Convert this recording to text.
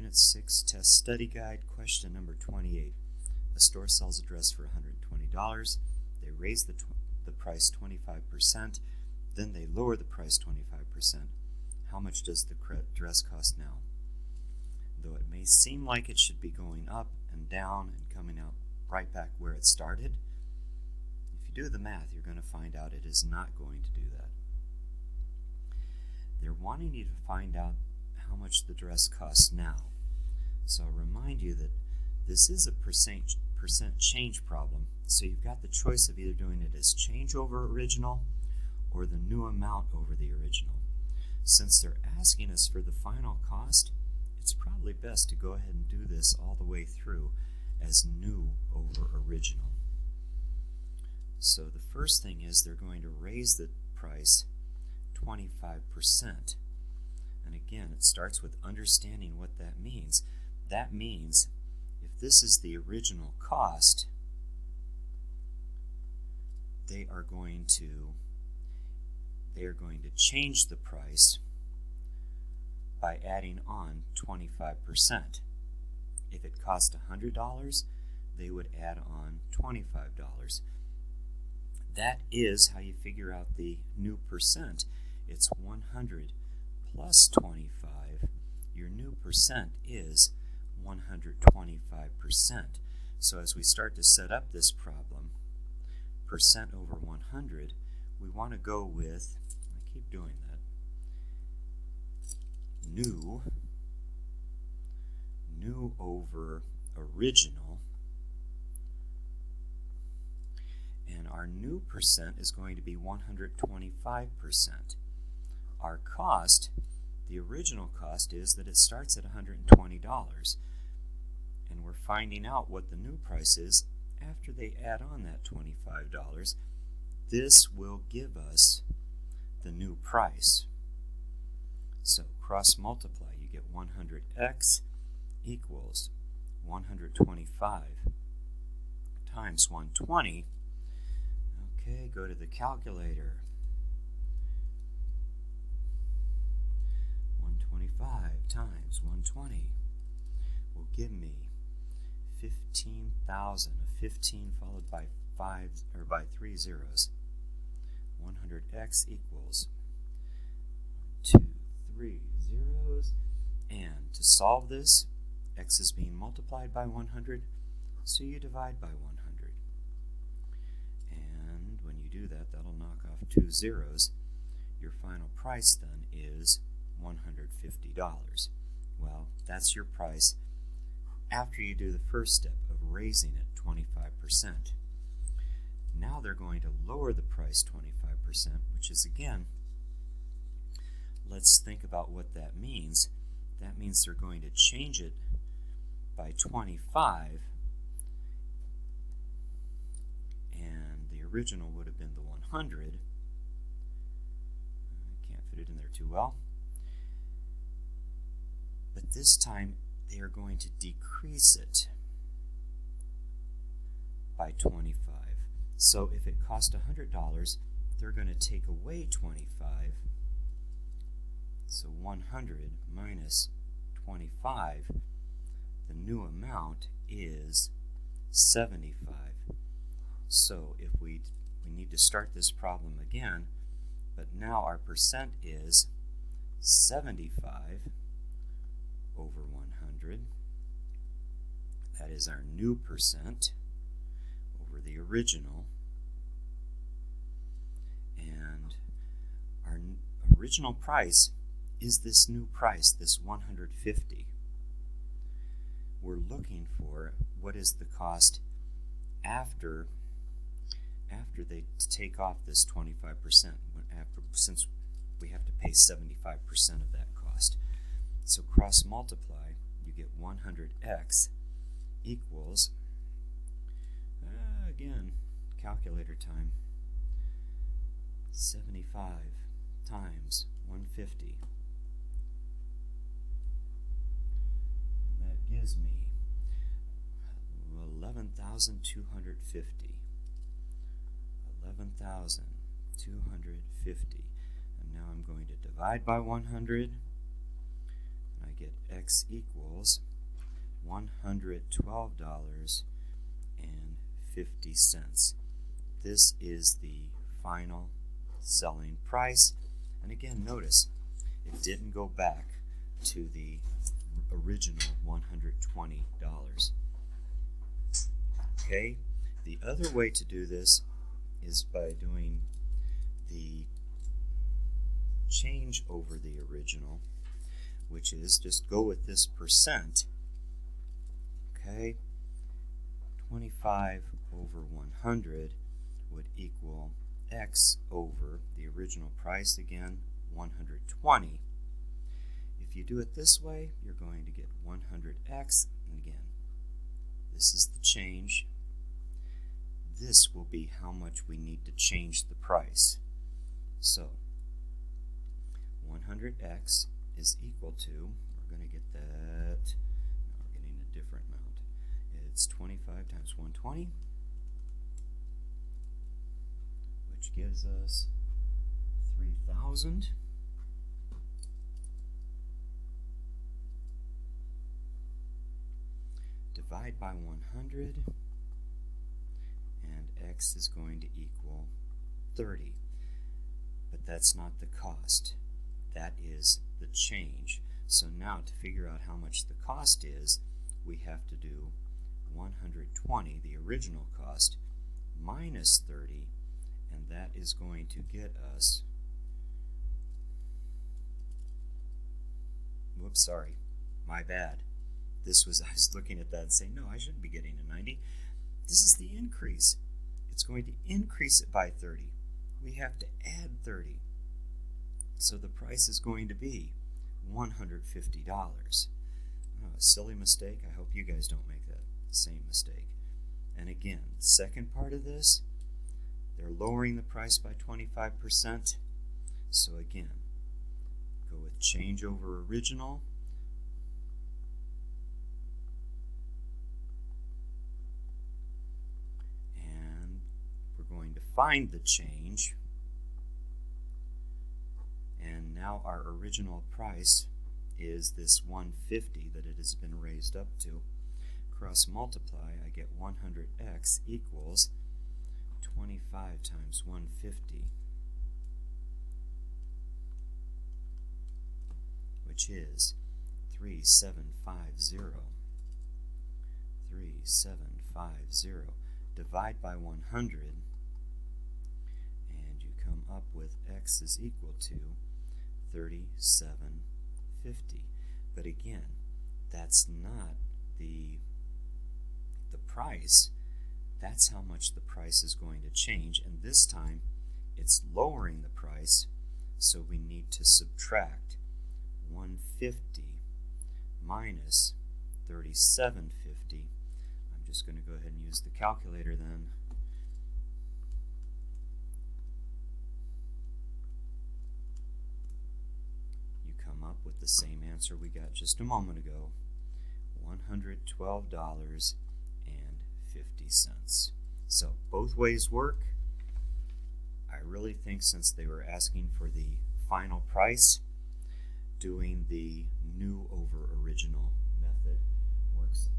Unit 6 Test Study Guide, question number 28. A store sells a dress for $120. They raise the price 25%, then they lower the price 25%. How much does the dress cost now? Though it may seem like it should be going up and down and coming out right back where it started, if you do the math, you're going to find out it is not going to do that. They're wanting you to find out how much the dress costs now. So I'll remind you that this is a percent change problem. So you've got the choice of either doing it as change over original or the new amount over the original. Since they're asking us for the final cost, it's probably best to go ahead and do this all the way through as new over original. So the first thing is they're going to raise the price 25%. And again, it starts with understanding what that means. That means if this is the original cost, they are going to change the price by adding on 25%. If it cost $100, they would add on $25. That is how you figure out the new percent. It's 100 plus 25. Your new percent is 125%. So as we start to set up this problem, percent over 100, we want to go with, I keep doing that, new over original, and our new percent is going to be 125%. Our cost, the original cost, is that it starts at $120, and we're finding out what the new price is after they add on that $25. This will give us the new price. So cross multiply, you get 100x equals 125 times 120. Okay, go to the calculator. 125 times 120 will give me 15,000. A 15 followed by 3 zeros. 100x equals 2, 3 zeros. And to solve this, x is being multiplied by 100, so you divide by 100. And when you do that, that'll knock off 2 zeros. Your final price then is $150. Well, that's your price after you do the first step of raising it 25%. Now they're going to lower the price 25%, which is, again, let's think about what that means. That means they're going to change it by 25, and the original would have been the 100. I can't fit it in there too well. But this time they are going to decrease it by 25. So if it cost $100, they're going to take away 25. So 100 minus 25, the new amount is 75. So if we need to start this problem again, but now our percent is 75 over 100. That is our new percent over the original. And our original price is this new price, this 150. We're looking for what is the cost after they take off this 25%, since we have to pay 75% of that cost. So cross multiply, you get 100x equals, again, calculator time, 75 times 150. And that gives me 11,250. 11,250. And now I'm going to divide by 100. And I get x equals $112.50. This is the final selling price. And again, notice it didn't go back to the original $120. Okay, the other way to do this is by doing the change over the original, which is just go with this percent. Okay, 25 over 100 would equal x over the original price, again 120. If you do it this way, you're going to get 100x, and again, this is the change. This will be how much we need to change the price. So 100x is equal to, we're going to get that, now we're getting a different amount. It's 25 times 120, which gives us 3,000. Divide by 100, and x is going to equal 30. But that's not the cost. That is the change. So now to figure out how much the cost is, we have to do 120, the original cost, minus 30, and that is going to get us, whoops, sorry, my bad. I was looking at that and saying, no, I shouldn't be getting a 90. This is the increase. It's going to increase it by 30. We have to add 30. So the price is going to be $150. Oh, a silly mistake. I hope you guys don't make that same mistake. And again, the second part of this, they're lowering the price by 25%. So again, go with change over original. Going to find the change, and now our original price is this 150 that it has been raised up to. Cross multiply, I get 100x equals 25 times 150, which is 3750. 3750. Divide by 100, come up with x is equal to 3750. But again, that's not the price. That's how much the price is going to change, and this time it's lowering the price, so we need to subtract 150 minus 3750. I'm just going to go ahead and use the calculator then. Up with the same answer we got just a moment ago, $112.50. So both ways work. I really think since they were asking for the final price, doing the new over original method works